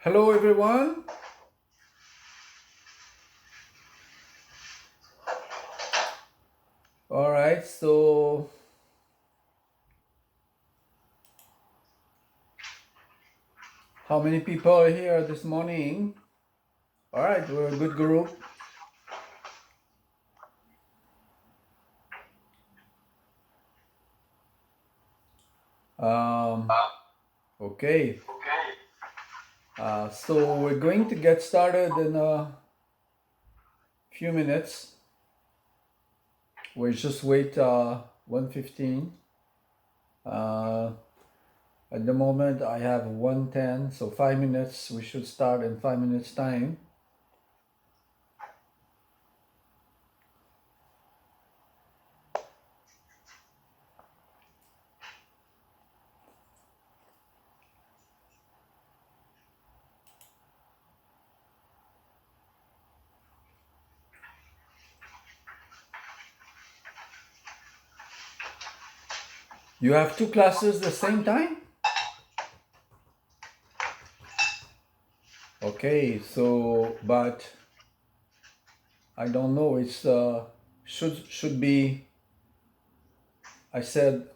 Hello, everyone. All right, so how many people are here this morning? All right, we're a good group. Um, okay, so we're going to get started in a few minutes. We'll just wait 1:15. Uh, at the moment, I have 1:10, so 5 minutes. We should start in 5 minutes time. You have two classes the same time? Okay, so but I don't know. It's should be. I said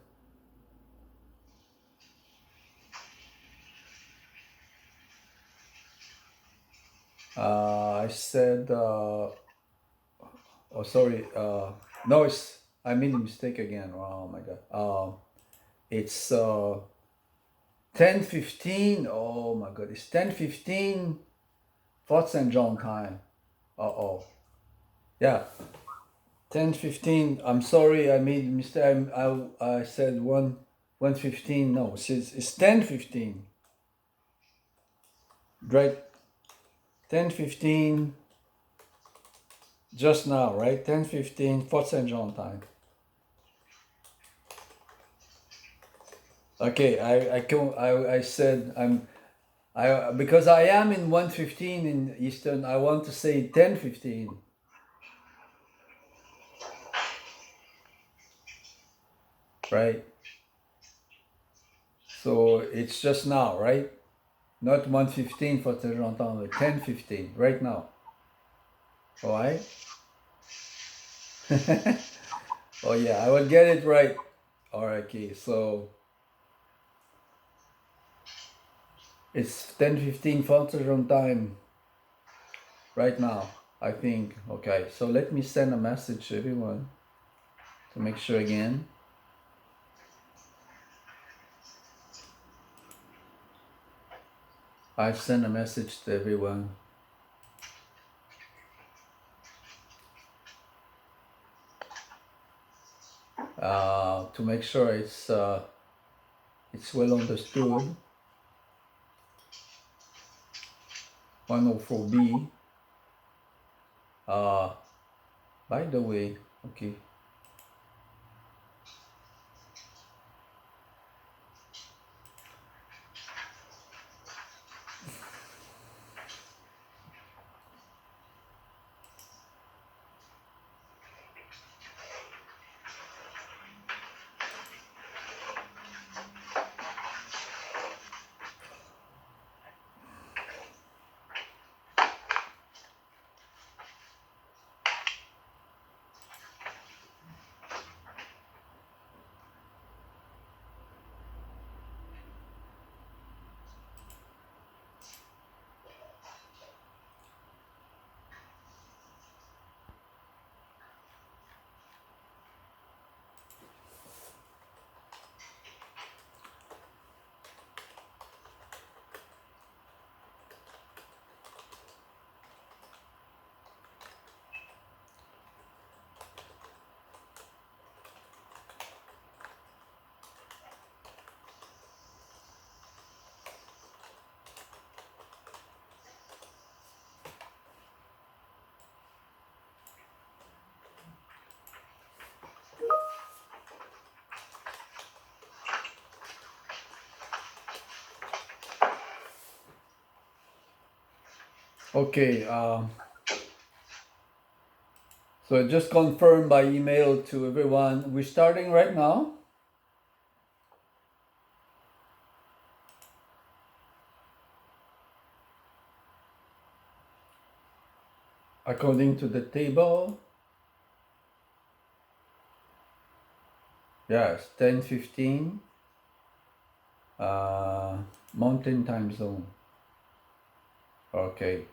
I said oh sorry no it's I made a mistake again. Oh my god. It's 10:15. Oh my god. It's 10:15 Fort St. John time. Uh-oh. Yeah. 10:15. I'm sorry, I made a mistake. I said 1:15. No, it's 10:15. Right. 10:15 just now, right? 10:15 Fort St. John time. Okay, I said I because I am in 1:15 in Eastern. I want to say 10:15, right? So it's just now, right? Not 1:15 for Toronto, but 10:15 right now. All right. Oh yeah, I will get it right. All right, okay. So it's 10:15 for Toronto time right now. I think. Okay, so let me send a message to everyone to make sure again. I've sent a message to everyone. To make sure it's well understood. 104B. By the way, okay. Okay, so I just confirmed by email to everyone. We're starting right now. according to the table, yes, 10:15, Mountain Time Zone. Okay.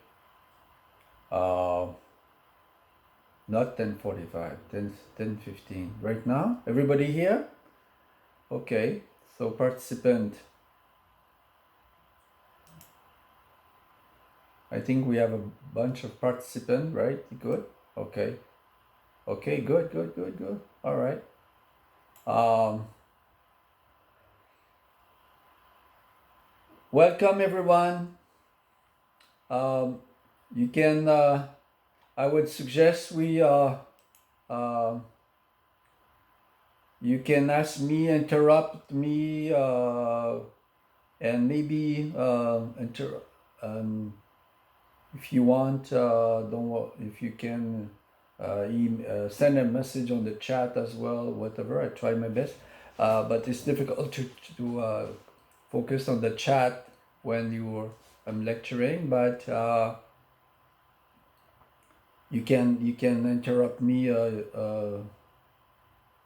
Not 10:45, 10:15. Right now, everybody here? Okay. So participant, I think we have a bunch of participants, right? Good. Okay. Okay. Good. Good. Good. Good. All right. Welcome everyone. You can. I would suggest we. You can ask me, interrupt me, and maybe if you want, if you can send a message on the chat as well, whatever. I try my best, but it's difficult to focus on the chat when I'm lecturing. But you can interrupt me,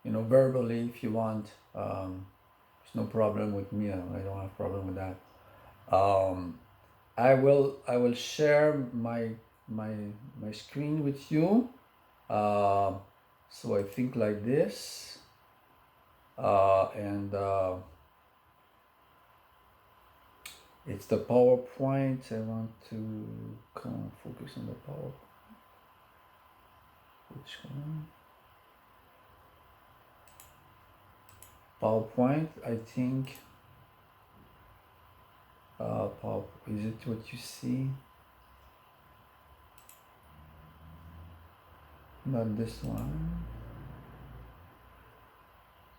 verbally if you want. There's no problem with me. I don't have problem with that. I will share my screen with you. So I think like this, and it's the PowerPoint. I want to focus on the PowerPoint. Which one? PowerPoint, I think. Is it what you see? Not this one,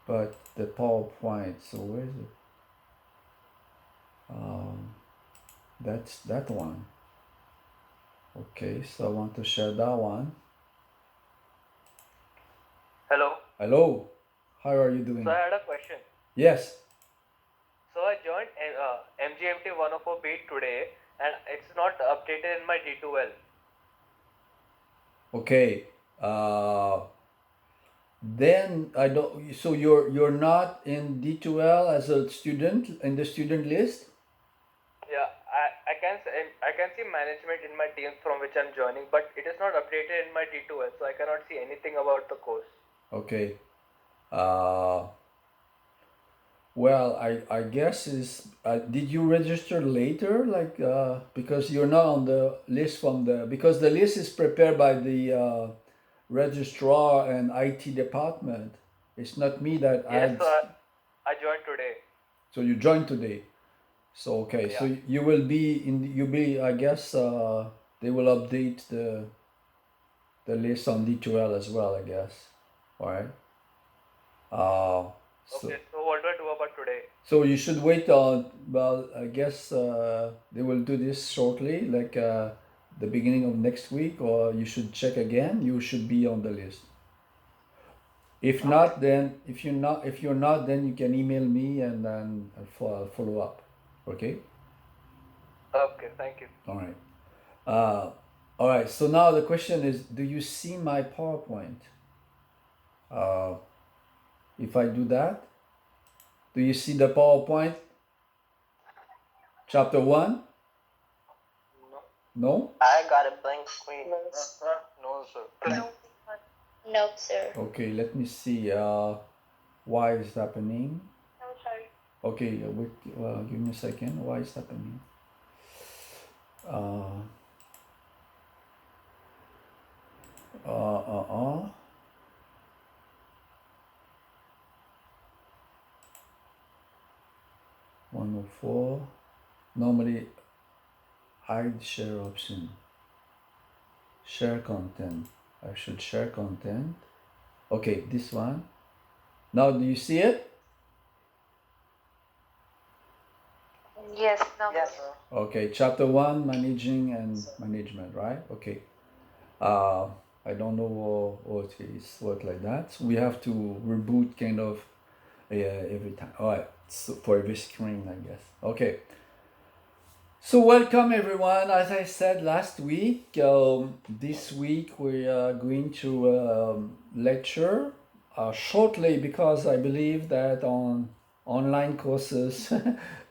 but the PowerPoint. So where is it? That's that one. Okay, so I want to share that one. Hello. Hello. How are you doing? So I had a question. Yes. So I joined MGMT 104 beat today, and it's not updated in my D2L. Okay. Then I don't. So you're not in D2L as a student in the student list. Yeah, I can see management in my teams from which I'm joining, but it is not updated in my D2L, so I cannot see anything about the course. Okay. Well, I guess did you register later, like because you're not on the list because the list is prepared by the registrar and IT department. It's not me that Yes, adds. so I joined today. So you joined today. So okay, Yeah. so you will be I guess they will update the list on D2L as well, I guess. All right. Okay, so what do I do about today? So you should wait on, well, I guess they will do this shortly, like the beginning of next week, or you should check again. You should be on the list. If Okay. not, then if you're not, then you can email me and then I'll follow up. Okay. Okay, thank you. All right. All right. So now the question is, do you see my PowerPoint? If I do that, do you see the PowerPoint? Chapter 1? No. No? I got a blank screen. No, sir. No, sir. Okay, let me see. Why is happening? No, sir. Okay, wait, give me a second. Why is happening? Uh, uh, uh, uh. 104. Normally, hide share option. Share content. I should share content. Okay, this one. Now, do you see it? Yes, no. Yes, sir. Okay, chapter 1, managing and management, right? Okay. I don't know what is what like that. So we have to reboot kind of every time. All right, so for every screen, I guess. Okay. So, welcome everyone. As I said last week, this week we are going to lecture shortly because I believe that on online courses,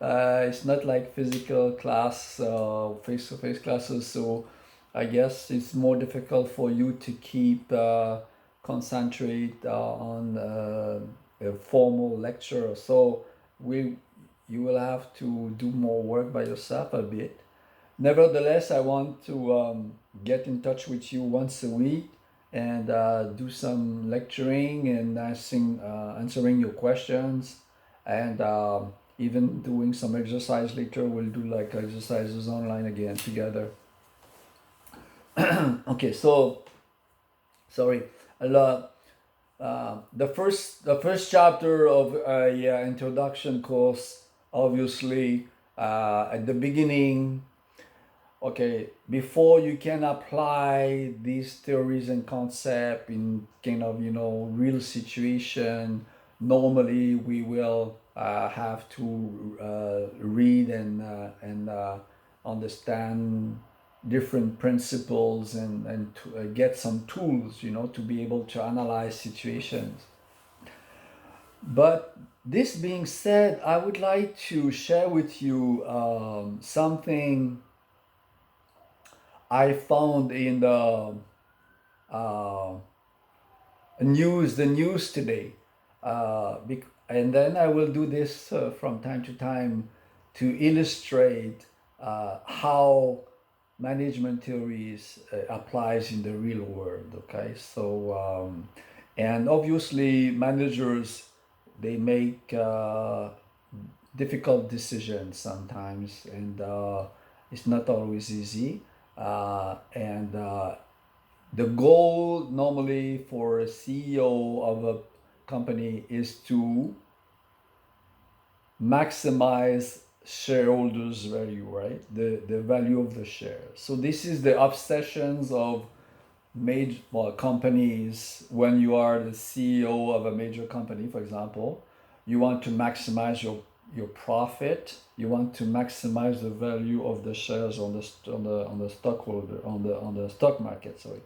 it's not like physical class, face to face classes. So, I guess it's more difficult for you to keep concentrate on a formal lecture. So, we you will have to do more work by yourself a bit. Nevertheless, I want to get in touch with you once a week and do some lecturing and answering your questions and even doing some exercise later. We'll do like exercises online again together. Okay, so sorry. The first chapter of a introduction course, obviously, at the beginning. Okay, before you can apply these theories and concept in kind of real situation, normally we will have to read and understand different principles and to, get some tools, to be able to analyze situations. But this being said, I would like to share with you something I found in uh, the news today, and then I will do this from time to time to illustrate how management theories applies in the real world. Okay, so and obviously managers, they make difficult decisions sometimes, and it's not always easy. And The goal normally for a CEO of a company is to maximize shareholders value, right? The value of the share. So this is the obsessions of major companies. When you are the CEO of a major company, for example, you want to maximize your profit. You want to maximize the value of the shares on the stockholder on the stock market. Sorry.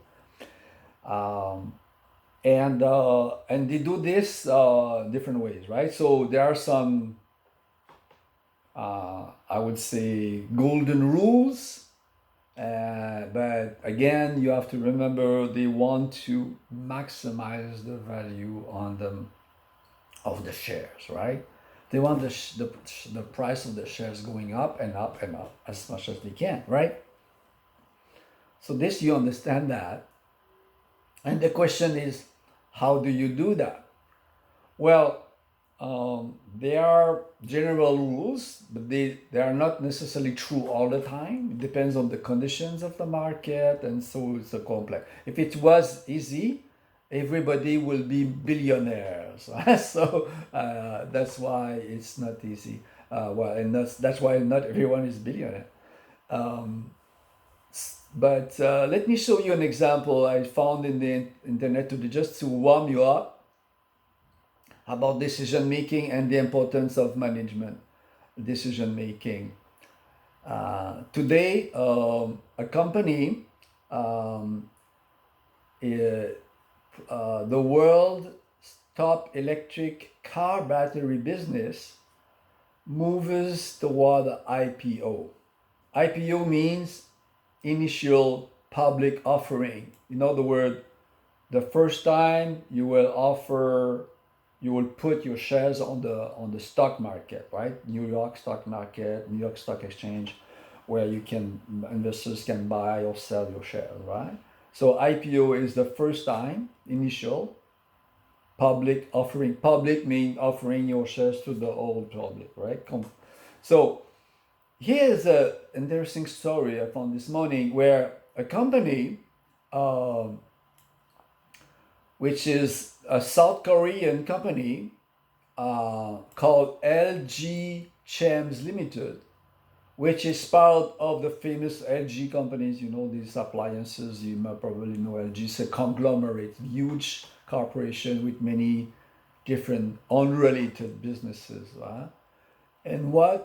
And they do this different ways, right? So there are some, I would say, golden rules, but again, you have to remember they want to maximize the value on them of the shares, right? They want the price of the shares going up and up and up as much as they can, right? So this, you understand that. And the question is, how do you do that? Well, there are general rules, but they are not necessarily true all the time. It depends on the conditions of the market, and so it's a complex. If it was easy, everybody will be billionaires. So that's why it's not easy. And that's why not everyone is billionaire. But let me show you an example I found in the internet today, just to warm you up about decision making and the importance of management decision making. Today, a company, um, the world's top electric car battery business, moves toward IPO. IPO means initial public offering. In other words, the first time you will put your shares on the stock market, right? New York stock market, New York Stock Exchange, where investors can buy or sell your shares, right? So IPO is the first time initial public offering. Public means offering your shares to the whole public, right? So here's an interesting story I found this morning where a company, um, which is a South Korean company called LG Chems Limited, which is part of the famous LG companies. You know, these appliances, you might probably know LG. It's a conglomerate, huge corporation with many different unrelated businesses. Right? And one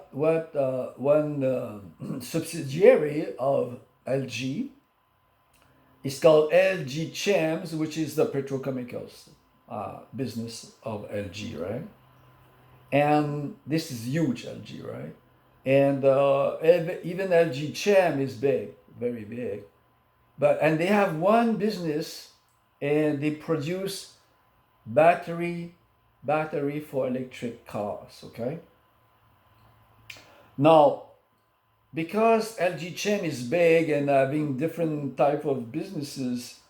subsidiary of LG is called LG Chems, which is the petrochemicals business of LG, right? And this is huge LG, right? And even LG Chem is big, very big. And they have one business, and they produce battery for electric cars. Okay. Now, because LG Chem is big and having different type of businesses,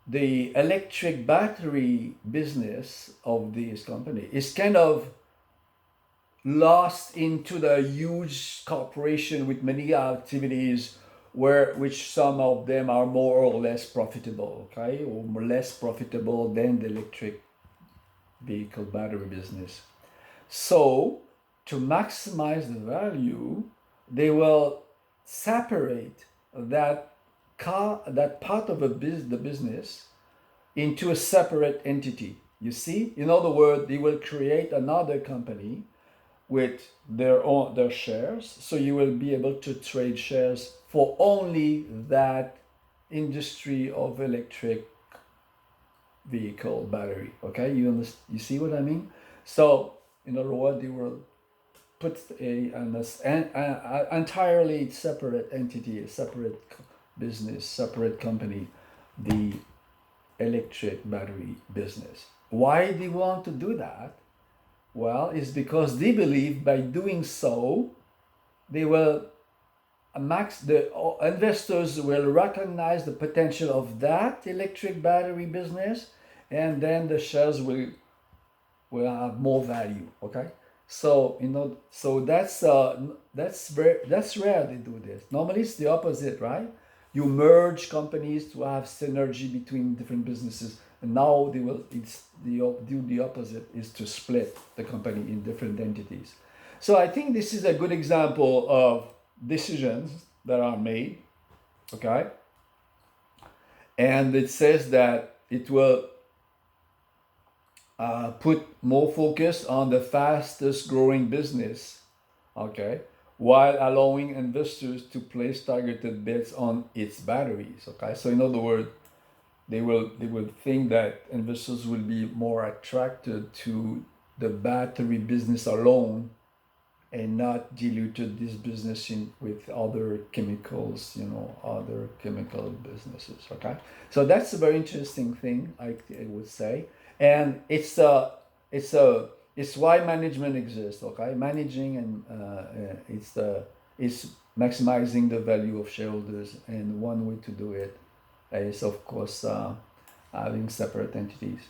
the electric battery business of this company is kind of lost into the huge corporation with many activities which some of them are more or less profitable, okay, or less profitable than the electric vehicle battery business. So to maximize the value, they will separate that part of the business into a separate entity. You see, in other words, they will create another company with their shares, so you will be able to trade shares for only that industry of electric vehicle battery. Okay, you see what I mean? So in other words, they will put an entirely separate entity, a separate business, separate company, the electric battery business. Why they want to do that? Well, it's because they believe by doing so, they will the investors will recognize the potential of that electric battery business, and then the shares will have more value. Okay, so that's rare they do this. Normally it's the opposite, right? You merge companies to have synergy between different businesses, and now do the opposite, is to split the company in different entities. So I think this is a good example of decisions that are made. Okay, and it says that it will put more focus on the fastest growing business, okay, while allowing investors to place targeted bets on its batteries. Okay, so in other words, they will think that investors will be more attracted to the battery business alone, and not diluted this business with other chemicals, other chemical businesses. Okay, so that's a very interesting thing, I would say, and it's why management exists. Okay, managing and it's maximizing the value of shareholders, and one way to do it is, of course, having separate entities,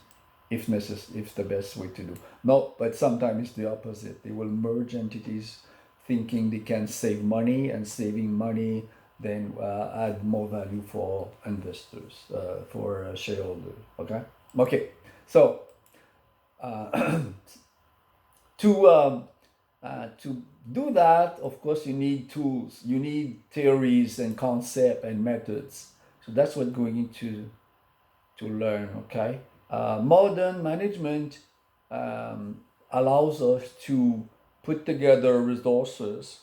if necessary, if the best way to do. No, but sometimes it's the opposite. They will merge entities thinking they can save money, and saving money then add more value for investors, for shareholders. Okay. So to do that, of course, you need tools, you need theories and concept and methods. So that's what we're going to learn. Okay. Modern management allows us to put together resources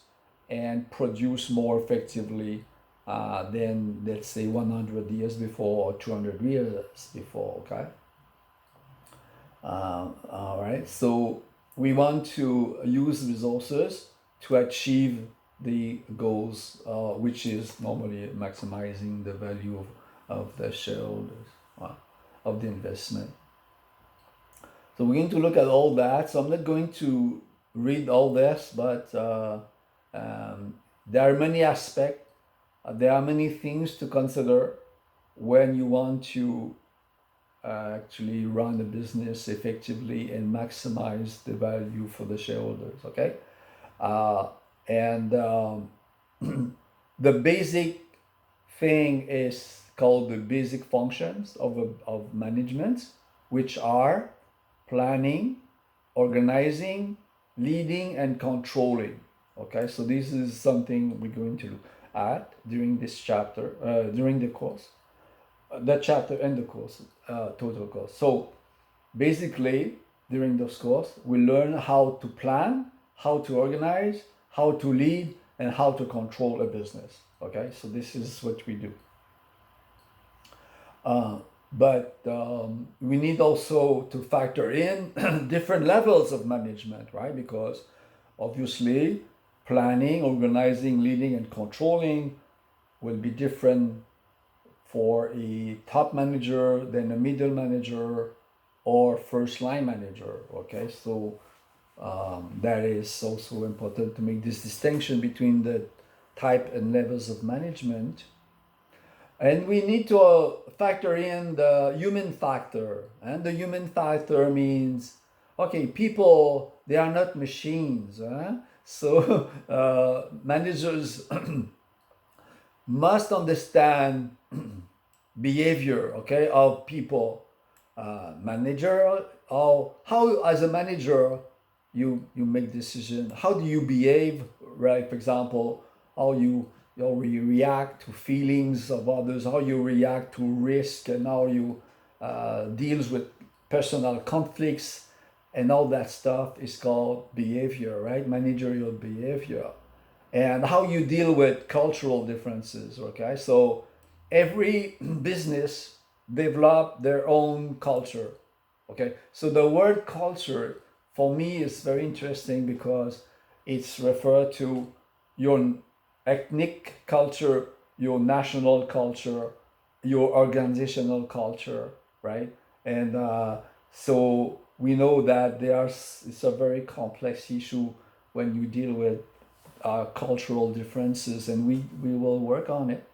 and produce more effectively than, let's say, 100 years before or 200 years before. Okay. All right. So we want to use resources to achieve the goals, which is normally maximizing the value of the shareholders, of the investment. So we're going to look at all that. So I'm not going to read all this, but there are many aspects, there are many things to consider when you want to actually run a business effectively and maximize the value for the shareholders. Okay, and the basic thing is called the basic functions of management, which are planning, organizing, leading, and controlling. Okay, so this is something we're going to look at during this chapter, during the course, that chapter and the course, total course. So basically, during this course, we learn how to plan, how to organize, how to lead, and how to control a business. Okay, so this is what we do. But we need also to factor in different levels of management, right? Because obviously, planning, organizing, leading, and controlling will be different for a top manager than a middle manager or first line manager. Okay, so that is also important to make this distinction between the type and levels of management. And we need to factor in the human factor. And the human factor means, okay, people, they are not machines. So managers must understand behavior, okay, of people. Manager, how as a manager you make decision. How do you behave, right? For example, how you react to feelings of others, how you react to risk, and how you deals with personal conflicts, and all that stuff is called behavior, right? Managerial behavior. And how you deal with cultural differences, okay? So every business develop their own culture, okay? So the word culture for me is very interesting because it's referred to your ethnic culture, your national culture, your organizational culture, right? And so we know that it's a very complex issue when you deal with cultural differences, and we will work on it.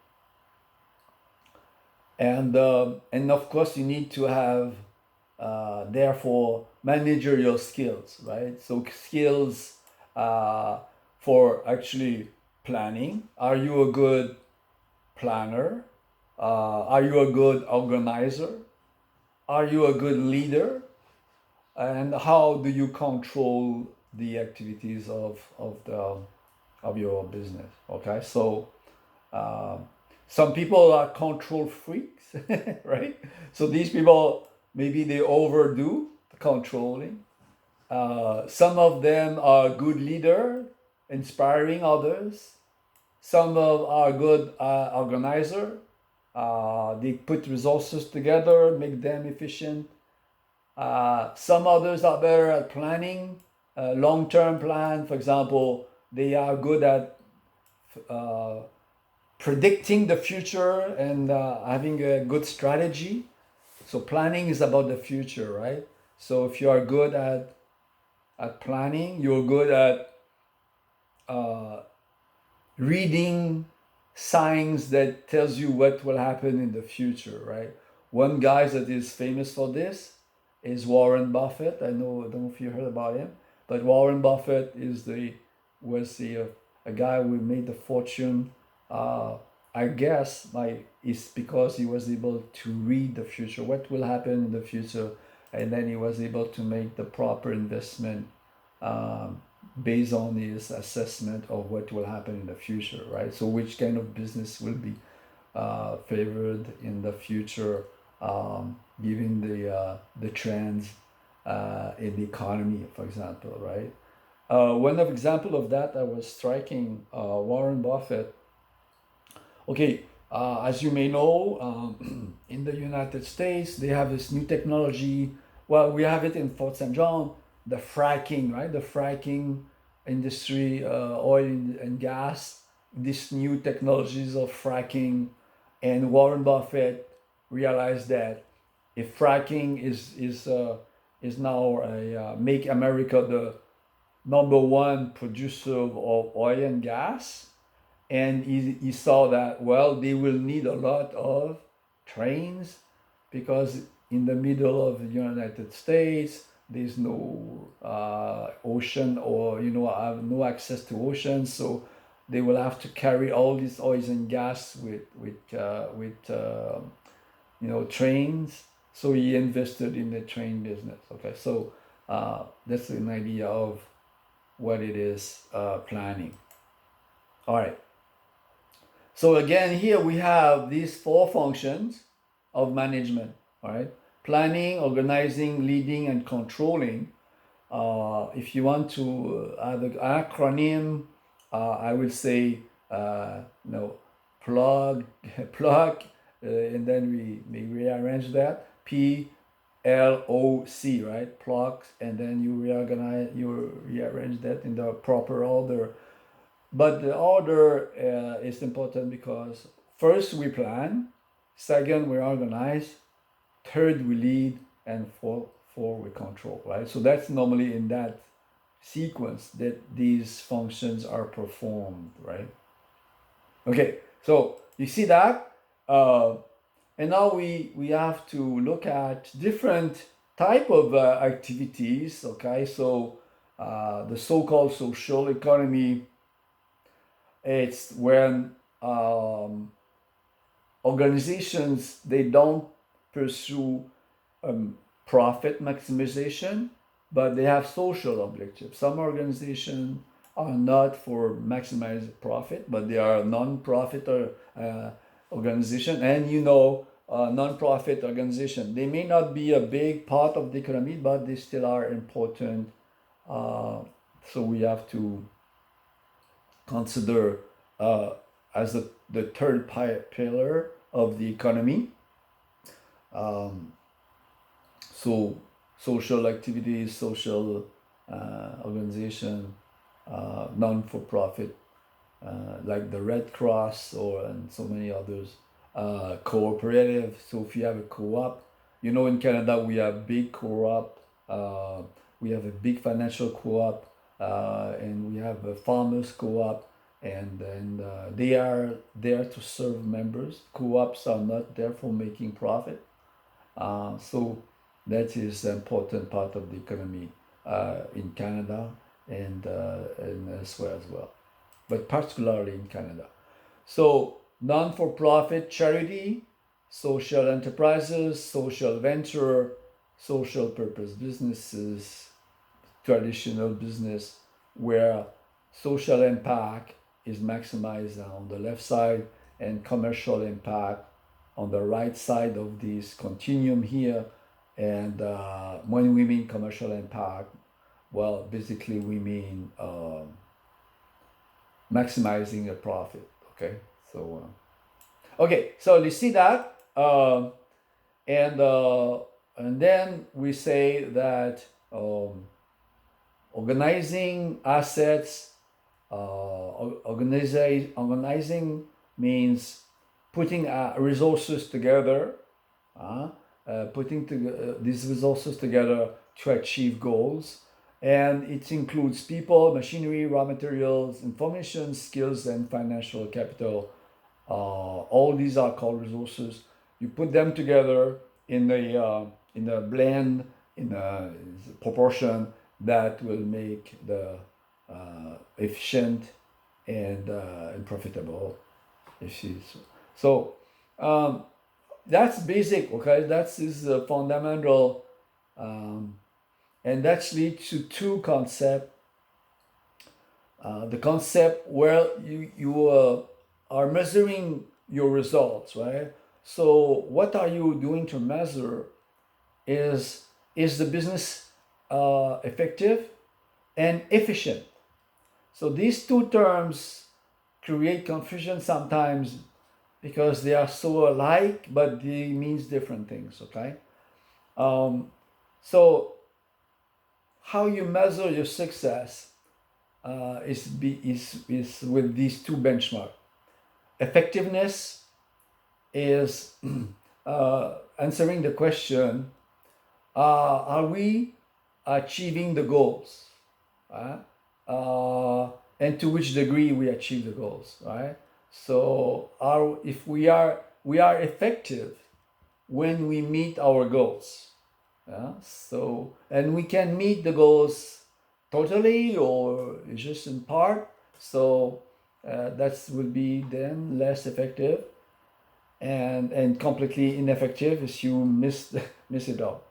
And of course, you need to have therefore managerial skills, right? So skills for actually planning. Are you a good planner? Are you a good organizer? Are you a good leader? And how do you control the activities of your business? Okay, so some people are control freaks, right? So these people, maybe they overdo the controlling. Some of them are good leader, inspiring others. Some of are good organizer. They put resources together, make them efficient. Some others are better at planning, long-term plan. For example, they are good at uh, predicting the future and having a good strategy. So planning is about the future, right? So if you are good at planning, you're good at uh, reading signs that tells you what will happen in the future, right? One guy that is famous for this is Warren Buffett. I don't know if you heard about him, but Warren Buffett was a guy who made the fortune. Uh, I guess is because he was able to read the future, what will happen in the future, and then he was able to make the proper investment um, based on his assessment of what will happen in the future, right? So which kind of business will be favored in the future, given the trends in the economy, for example, right? One of example of that I was striking Warren Buffett. Okay, as you may know, in the United States, they have this new technology. Well, we have it in Fort St. John, the fracking, right? The fracking industry, oil and gas, these new technologies of fracking. And Warren Buffett realized that if fracking is now make America the number one producer of oil and gas, and he saw that, well, they will need a lot of trains because in the middle of the United States there's no ocean, or have no access to ocean, so they will have to carry all these oils and gas with trains. So he invested in the train business. Okay, so that's an idea of what it is, planning. All right. So again, here we have these four functions of management, all right? Planning, organizing, leading, and controlling. if you want to add an acronym, I will say no, plug, plug, and then we rearrange that. PLOC, right? Plugs, and then you rearrange that in the proper order. But the order is important because first we plan, second we organize, third we lead, and four we control, right? So that's normally in that sequence that these functions are performed, right? Okay, so you see that, and now we have to look at different type of activities. Okay, so the so-called social economy, it's when organizations, they don't pursue profit maximization, but they have social objectives. Some organizations are not for maximizing profit, but they are non-profit organization. And non-profit organization, they may not be a big part of the economy, but they still are important. So we have to consider as the third pillar of the economy. So social activities, social organization, non-for-profit, like the Red Cross and so many others. Cooperative. So if you have a co-op, in Canada we have big co-op. We have a big financial co-op, and we have a farmers co-op, and they are there to serve members. Co-ops are not there for making profit. So that is an important part of the economy in Canada and elsewhere as well, but particularly in Canada. So non-for-profit charity, social enterprises, social venture, social purpose businesses, traditional business, where social impact is maximized on the left side and commercial impact on the right side of this continuum here. And when we mean commercial impact, well, basically we mean maximizing a profit. Okay, so you see that, and then we say that organizing assets, organizing means putting resources together, putting these resources together to achieve goals. And it includes people, machinery, raw materials, information, skills, and financial capital. All these are called resources. You put them together in a blend, in a proportion that will make the efficient and profitable. So that's basic. Okay, that is fundamental, and that leads to two concepts. The concept where you are measuring your results, right? So what are you doing to measure? Is the business effective and efficient? So these two terms create confusion sometimes because they are so alike, but they means different things. Okay, so how you measure your success is with these two benchmarks. Effectiveness is answering the question: are we achieving the goals? And to which degree we achieve the goals, right? So if we are effective when we meet our goals. So, and we can meet the goals totally or just in part. So that will be then less effective and completely ineffective if you miss it all.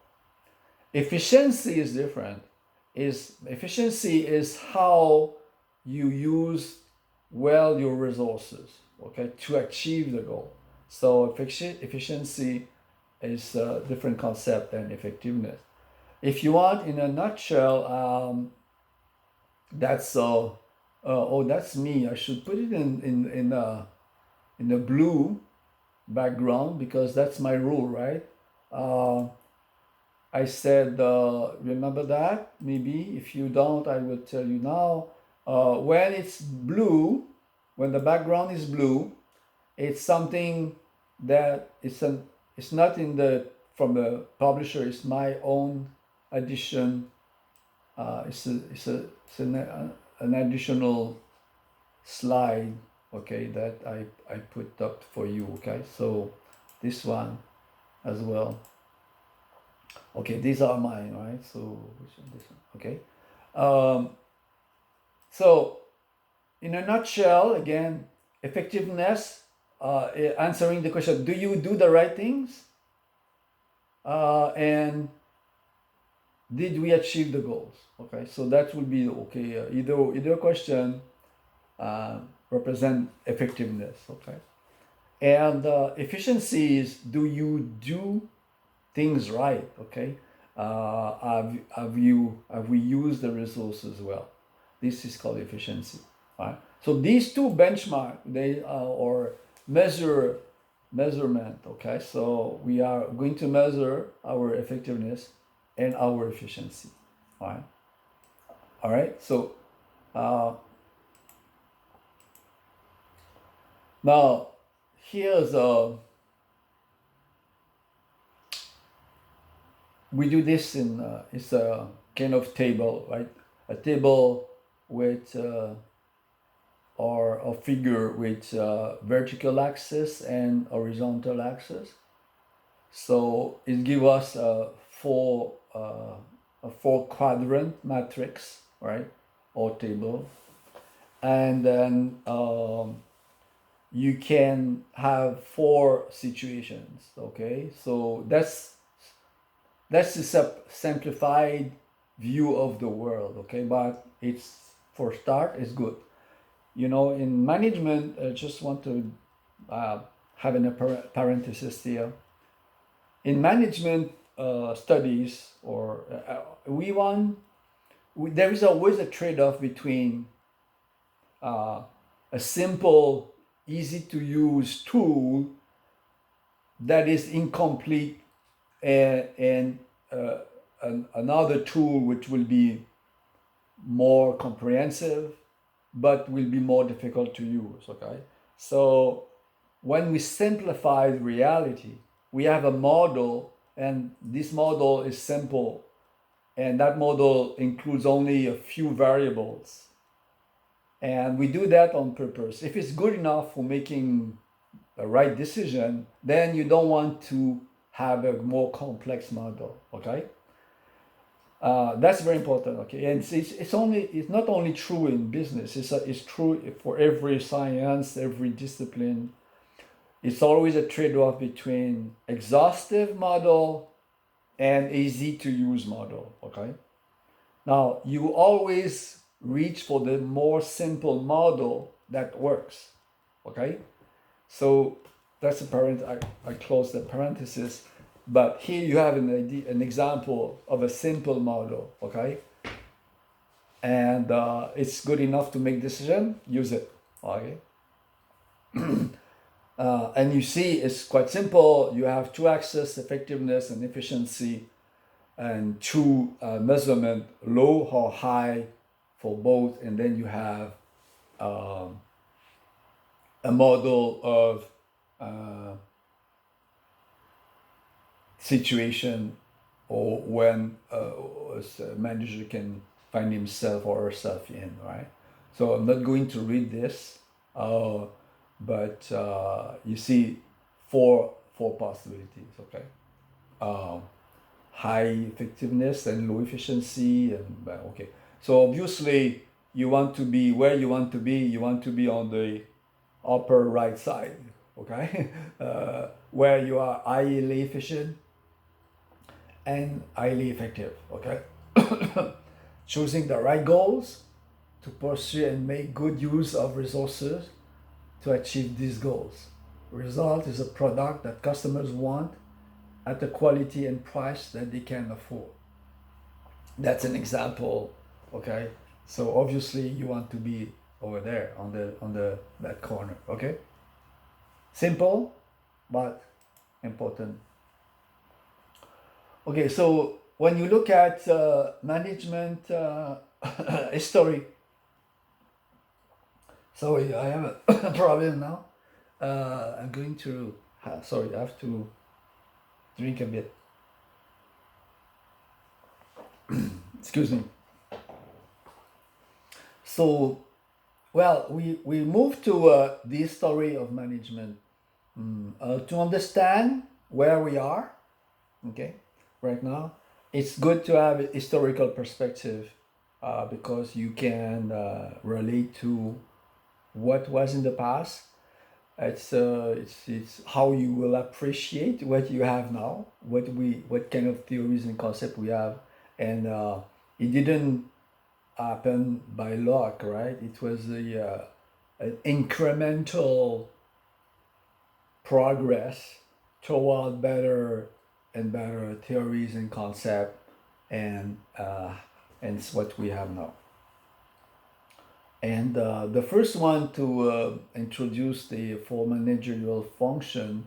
Efficiency is different. Efficiency is how you use well your resources, okay, to achieve the goal. So efficiency is a different concept than effectiveness. if you want, in a nutshell, that's oh, that's me. I should put it in the blue background because that's my rule, right? I said, remember that? Maybe if you don't, I will tell you now. When it's blue, when the background is blue, it's something that it's not in the from the publisher. It's my own addition. It's an additional slide, okay, that I put up for you, okay. So this one as well. Okay, these are mine, right? So which one? This one, okay. So in a nutshell, again, effectiveness, answering the question: do you do the right things? And did we achieve the goals? Okay, so that will be okay. Either question represent effectiveness. Okay, and efficiency is: do you do things right? Okay, have we used the resources well? This is called efficiency. Right. So these two benchmark they or measurement. Okay, so we are going to measure our effectiveness and our efficiency. All right. So now here's we do this in it's a kind of table, right? A table with or a figure with vertical axis and horizontal axis. So it gives us a four quadrant matrix, right, or table, and then you can have four situations. Okay, so that's a simplified view of the world. Okay, but it's for start it's good. You know, in management, I just want to have a parenthesis here. In management studies, or there is always a trade-off between a simple, easy to use tool that is incomplete and another tool which will be more comprehensive but will be more difficult to use. Okay, so when we simplify the reality, we have a model, and this model is simple, and that model includes only a few variables, and we do that on purpose. If it's good enough for making a right decision, then you don't want to have a more complex model. Okay, that's very important. Okay, and it's not only true in business. It's true for every science, every discipline. It's always a trade-off between exhaustive model and easy to use model. Okay, now you always reach for the more simple model that works. Okay, so that's I close the parenthesis. But here you have an example of a simple model. Okay, and it's good enough to make decision. Use it. Okay. And you see it's quite simple. You have two axes, effectiveness and efficiency, and two measurement, low or high for both, and then you have a model of situation, or when a manager can find himself or herself in, right? So I'm not going to read this, but you see four possibilities. Okay, high effectiveness and low efficiency, and okay. So obviously you want to be where you want to be. You want to be on the upper right side. Okay, where you are highly efficient and highly effective. Okay, choosing the right goals to pursue and make good use of resources to achieve these goals. Result is a product that customers want at a quality and price that they can afford. That's an example. Okay, so obviously you want to be over there on the that corner. Okay, simple but important. Okay, so when you look at management history, sorry, I have a problem now. I'm going to, sorry, I have to drink a bit. Excuse me. So, well, we move to the story of management to understand where we are, okay, right now. It's good to have a historical perspective because you can relate to what was in the past. It's how you will appreciate what you have now, what kind of theories and concept we have, and it didn't happen by luck, right? It was an incremental progress toward better and better theories and concept, and it's what we have now. And the first one to introduce the full managerial function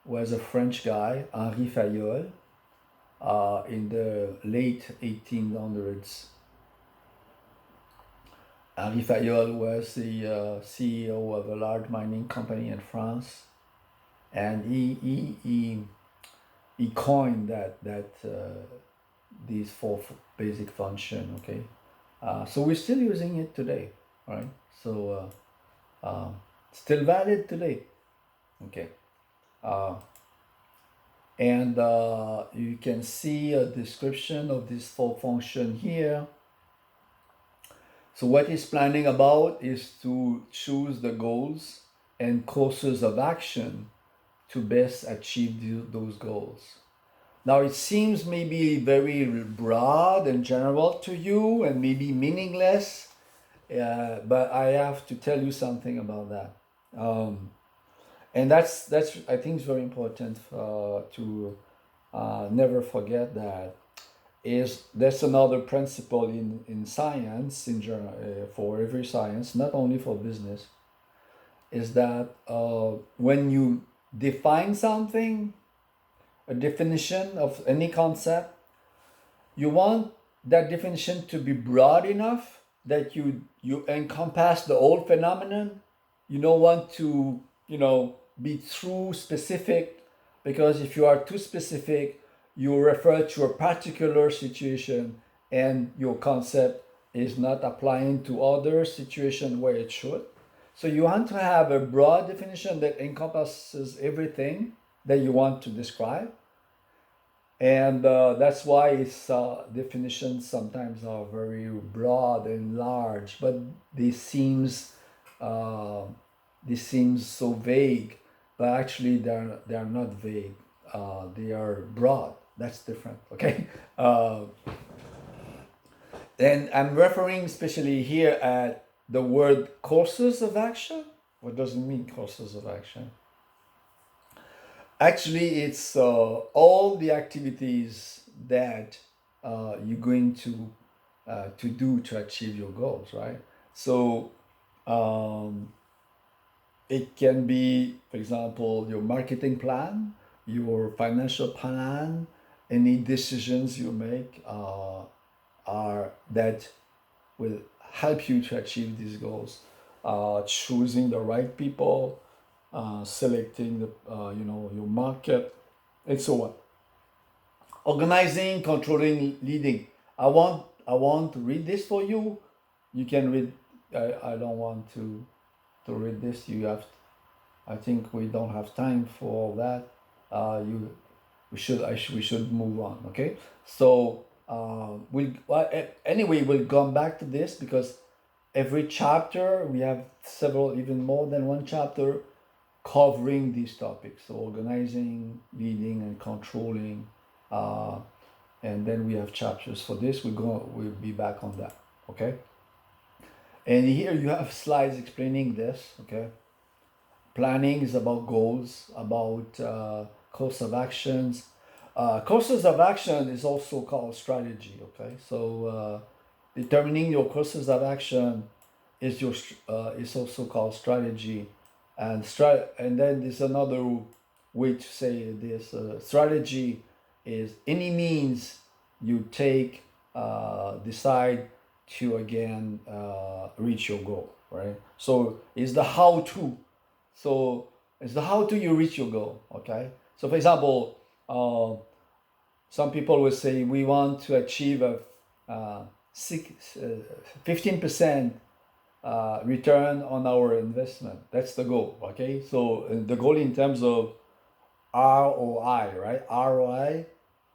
was a French guy, Henri Fayol, in the late 1800s. Henri Fayol was the CEO of a large mining company in France, and he coined these four basic function. Okay, so we're still using it today, right? So still valid today. Okay, and you can see a description of this four function here. So what he's planning about is to choose the goals and courses of action to best achieve those goals. Now it seems maybe very broad and general to you and maybe meaningless, but I have to tell you something about that. And that's I think it's very important to never forget that is that's another principle in science in general for every science, not only for business, is that when you define something, a definition of any concept, you want that definition to be broad enough that you encompass the whole phenomenon. You don't want to be too specific, because if you are too specific, you refer to a particular situation and your concept is not applying to other situation where it should. So you want to have a broad definition that encompasses everything that you want to describe, and that's why its definitions sometimes are very broad and large, but they seems uh, so vague, but actually they're not vague. They are broad. That's different. Okay. And I'm referring especially here at the word courses of action. What does it mean, courses of action? Actually, it's all the activities that you're going to do to achieve your goals, right? So um, it can be, for example, your marketing plan, your financial plan, any decisions you make are that will help you to achieve these goals. Choosing the right people, selecting the your market, and so on. Organizing, controlling, leading. I want to read this for you. You can read. I don't want to read this. You have. I think we don't have time for that. You we should move on. Okay. So anyway we'll come back to this, because every chapter we have several, even more than one chapter covering these topics. So organizing, leading, and controlling, uh, and then we have chapters for this. We'll be back on that. Okay. And here you have slides explaining this. Okay. Planning is about goals, about course of actions. Courses of action is also called strategy. Okay, so determining your courses of action is is also called strategy, and and then there's another way to say this. Strategy is any means you take, decide to again reach your goal, right? So it's the how to. So it's the how to you reach your goal. Okay. So for example, some people will say we want to achieve a 15% return on our investment. That's the goal. Okay. So the goal in terms of ROI, right? ROI,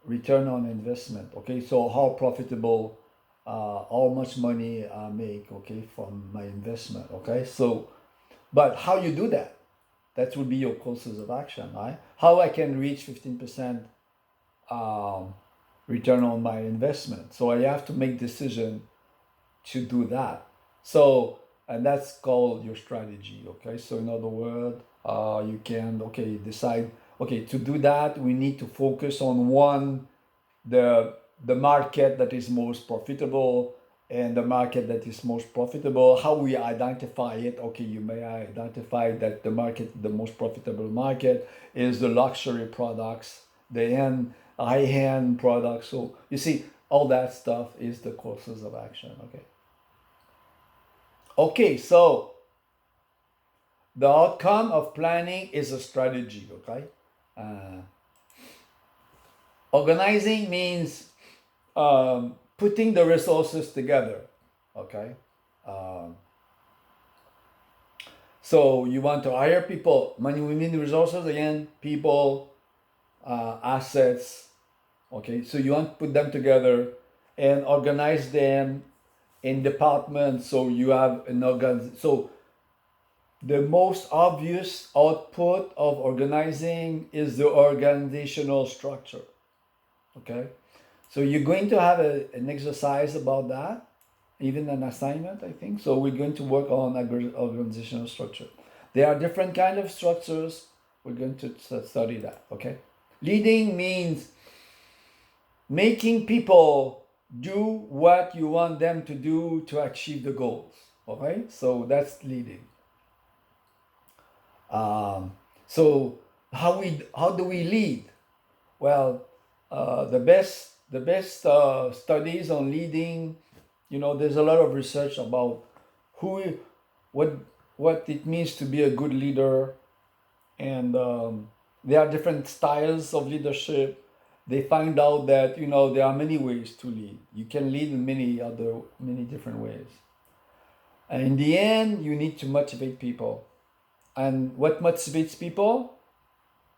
return on investment. Okay. So how profitable, how much money I make, okay, from my investment. Okay. So, but how you do that? That will be your courses of action, right? How I can reach 15% return on my investment. So I have to make decision to do that. So, and that's called your strategy. Okay. So in other words, you can, okay, decide, okay, to do that, we need to focus on one, the market that is most profitable, and the market that is most profitable, how we identify it. Okay, you may identify that the most profitable market is the luxury products, the high-end products. So you see, all that stuff is the courses of action. Okay, so the outcome of planning is a strategy. Okay, organizing means putting the resources together. Okay, so you want to hire people. Money, we mean resources again, people, assets. Okay, so you want to put them together and organize them in departments. So you have an organ. So the most obvious output of organizing is the organizational structure. Okay, so you're going to have an exercise about that, even an assignment, I think. So we're going to work on organizational structure. There are different kind of structures. We're going to study that. Okay, leading means making people do what you want them to do to achieve the goals. Okay, so that's leading. So how do we lead? Well, the best studies on leading, there's a lot of research about who, what what it means to be a good leader, and there are different styles of leadership. They find out that there are many ways to lead. You can lead in many different ways. And in the end, you need to motivate people. And what motivates people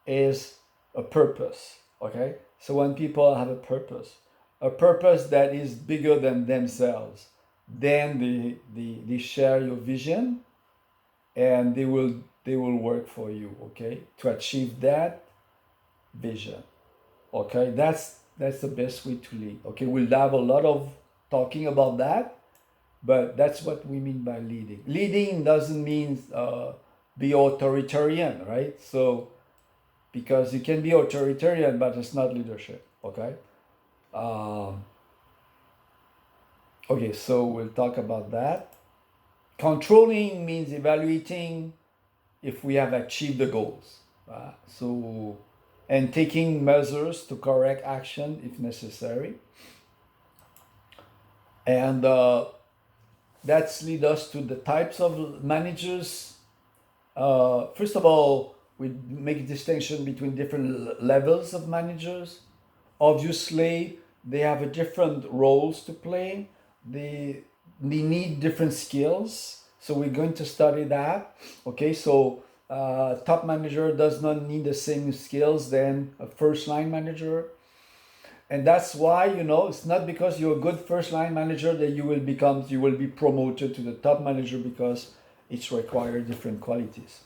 is a purpose. Okay, so when people have a purpose that is bigger than themselves, then they share your vision, and they will work for you, okay, to achieve that vision. Okay, that's the best way to lead. Okay, we'll have a lot of talking about that, but that's what we mean by leading. Leading doesn't mean be authoritarian, right? So because you can be authoritarian, but it's not leadership. Okay. Okay, so we'll talk about that. Controlling means evaluating if we have achieved the goals. And taking measures to correct action if necessary. And that's lead us to the types of managers. First of all, we make a distinction between different levels of managers. Obviously, they have a different roles to play. They need different skills. So we're going to study that. Okay, so top manager does not need the same skills than a first line manager. And that's why, it's not because you're a good first line manager that you will be promoted to the top manager, because it's required different qualities.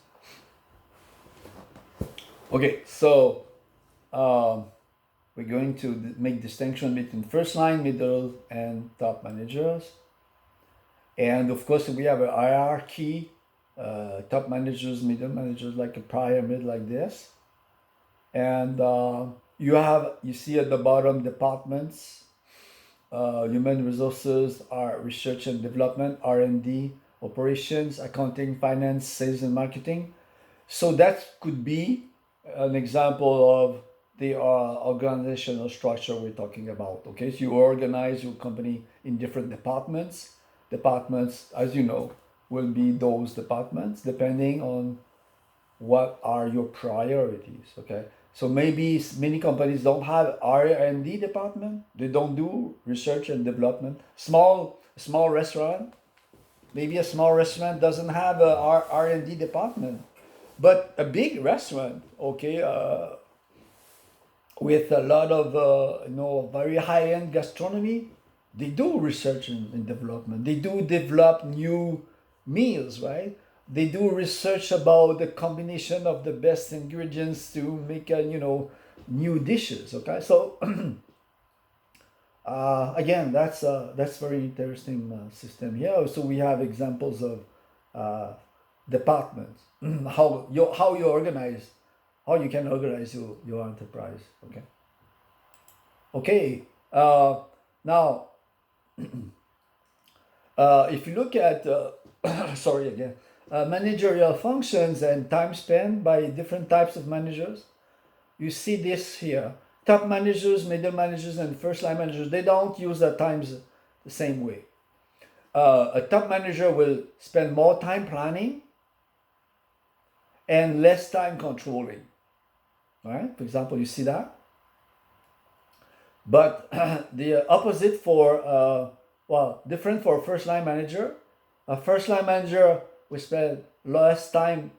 Okay, so we're going to make distinction between first line, middle, and top managers. And of course, we have a hierarchy, top managers, middle managers, like a pyramid like this. And you see at the bottom departments, human resources are research and development, R&D, operations, accounting, finance, sales and marketing. So that could be an example of the organizational structure we're talking about. Okay, so you organize your company in different departments. Departments, as you know, will be those departments depending on what are your priorities. Okay, so maybe many companies don't have R&D department. They don't do research and development. Small restaurant, maybe a small restaurant doesn't have a R&D department, but a big restaurant, okay, with a lot of very high end gastronomy, they do research and development. They do develop new meals, right? They do research about the combination of the best ingredients to make new dishes. Okay, so again, that's very interesting system here. So we have examples of uh, departments, how you organize, how you can organize your enterprise. Okay. Okay. Now, if you look at sorry again, managerial functions and time spent by different types of managers, you see this here. Top managers, middle managers, and first line managers, they don't use their times the same way. A top manager will spend more time planning and less time controlling. Right? For example, you see that. But the opposite for different for a first line manager. A first line manager will spend less time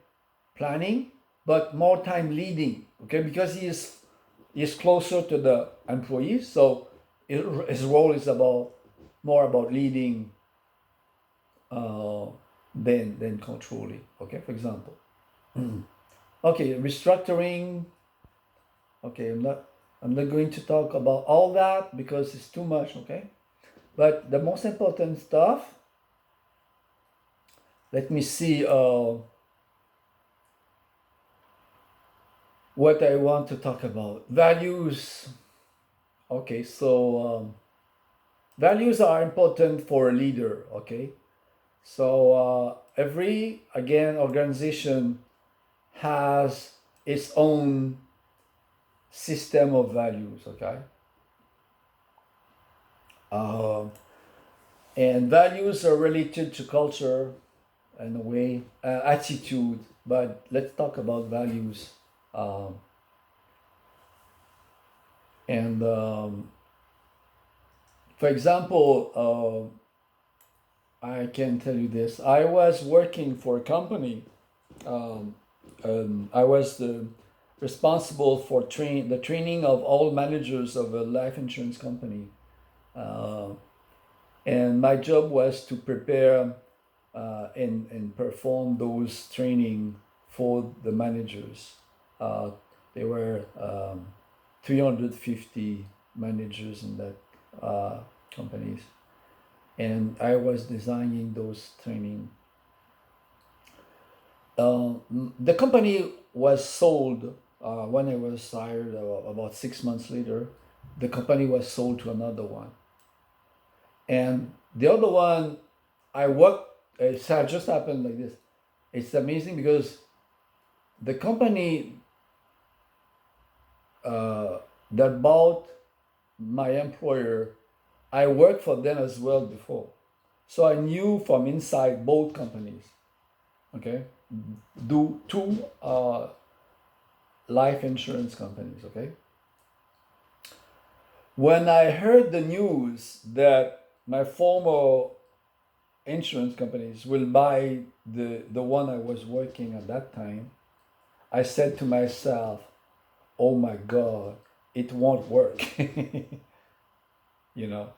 planning, but more time leading. Okay, because he is closer to the employees, so his role is more about leading than controlling. Okay, for example. Okay, restructuring. Okay, I'm not going to talk about all that because it's too much. Okay, but the most important stuff. Let me see what I want to talk about. Values. Okay, so values are important for a leader. Okay, so every organization has its own system of values. Okay, and values are related to culture in a way, attitude. But let's talk about values. And For example, I can tell you this. I was working for a company. I was responsible for the training of all managers of a life insurance company. And my job was to prepare and perform those training for the managers. There were 350 managers in that companies, and I was designing those training. The company was sold when I was hired. About 6 months later, the company was sold to another one, and the other one I worked. It just happened like this. It's amazing because the company that bought my employer, I worked for them as well before. So I knew from inside both companies. Okay, do two life insurance companies. Okay, when I heard the news that my former insurance companies will buy the one I was working at that time, I said to myself, "Oh my God, it won't work." you know,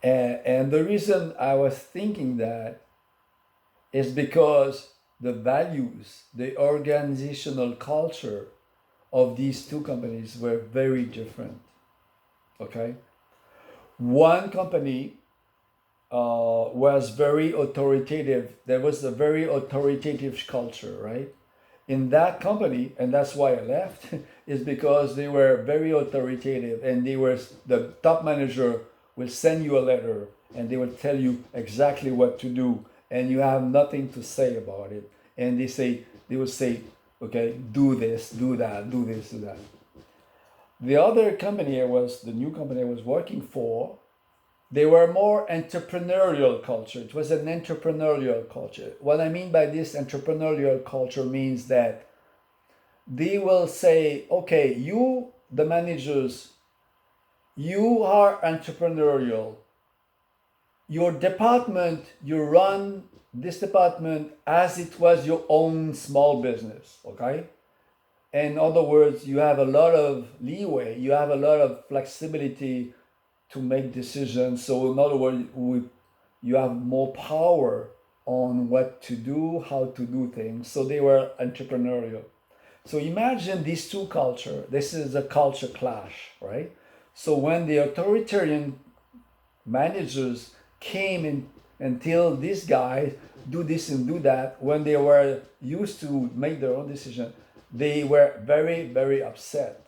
and the reason I was thinking that is because the values, the organizational culture of these two companies were very different. Okay, one company was very authoritative. There was a very authoritative culture, right? in that company, and that's why I left, is because they were very authoritative, and the top manager will send you a letter and they will tell you exactly what to do, and you have nothing to say about it. And they will say, okay, do this, do that, do this, do that. The other company the new company I was working for, they were more entrepreneurial culture. It was an entrepreneurial culture. What I mean by this entrepreneurial culture means that they will say, okay, you, the managers, you are entrepreneurial. Your department, you run this department as it was your own small business, okay? In other words, you have a lot of leeway, you have a lot of flexibility to make decisions. So, in other words, you have more power on what to do, how to do things. So, they were entrepreneurial. So, imagine these two cultures. This is a culture clash, right? So, when the authoritarian managers came in and tell these guys, do this and do that, when they were used to make their own decision, they were very, very upset.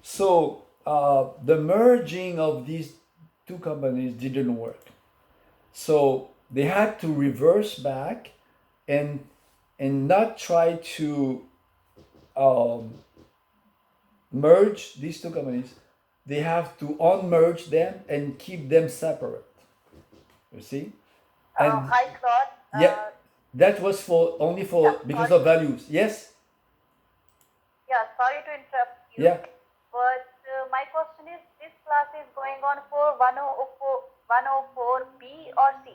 So the merging of these two companies didn't work. So they had to reverse back and not try to merge these two companies. They have to unmerge them and keep them separate. You see? And I thought. yeah, that was for only for because of values. Yes? Yeah, sorry to interrupt you. Yeah. But my question is, this class is going on for 104B or C?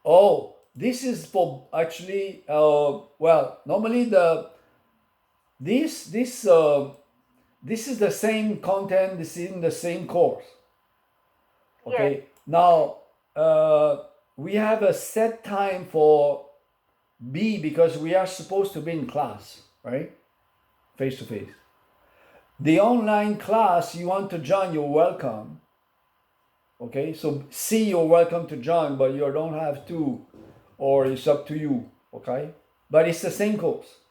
Oh, this is for actually. Well, normally this is the same content. This is in the same course. Okay. Yes. Now we have a set time for B because we are supposed to be in class, right? Face to face. The online class you want to join, you're welcome. Okay, so C, you're welcome to join, but you don't have to, or it's up to you. Okay, but it's the same course.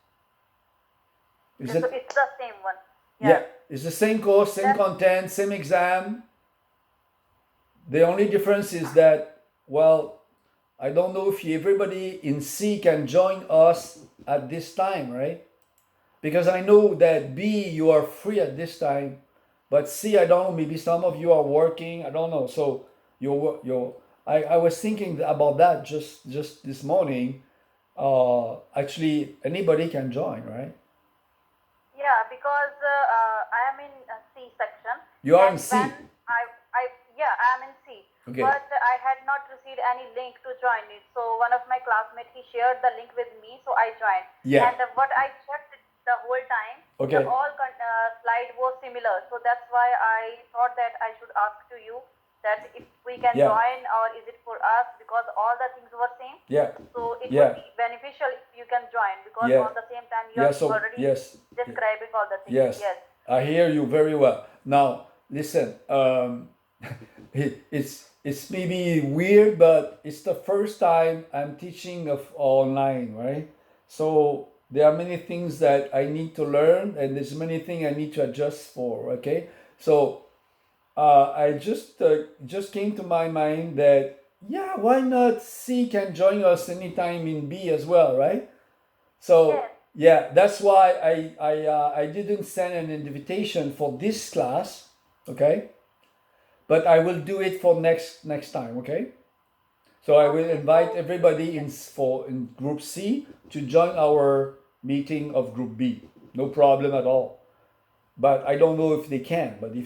Is it? It's the same one. Yeah, it's the same course, same content, same exam. The only difference is that, well, I don't know if everybody in C can join us at this time, right? Because I know that B, you are free at this time, but C, I don't know, maybe some of you are working, I don't know. So I was thinking about that just this morning. Actually, anybody can join, right? Yeah, because I am in C section. You are in and C. When I am in C. Okay. But I had not received any link to join it. So one of my classmates, he shared the link with me, so I joined. Yeah. And what I checked the whole time, Okay. the all slide was similar. So that's why I thought that I should ask to you that if we can Yeah. join, or is it for us, because all the things were same. Yeah. So it Yeah. would be beneficial if you can join, because Yeah. on the same time you Yeah, are so already yes. describing all the things. Yes. Yes. I hear you very well. Now, listen, it's maybe weird, but it's the first time I'm teaching of online, right? So there are many things that I need to learn, and there's many things I need to adjust for. Okay, so I just came to my mind that yeah, why not C can join us anytime in B as well, right? So Yes. yeah, that's why I didn't send an invitation for this class, okay? But I will do it for next time, okay? So I will invite everybody in group C to join our meeting of group B. No problem at all. But I don't know if they can. But if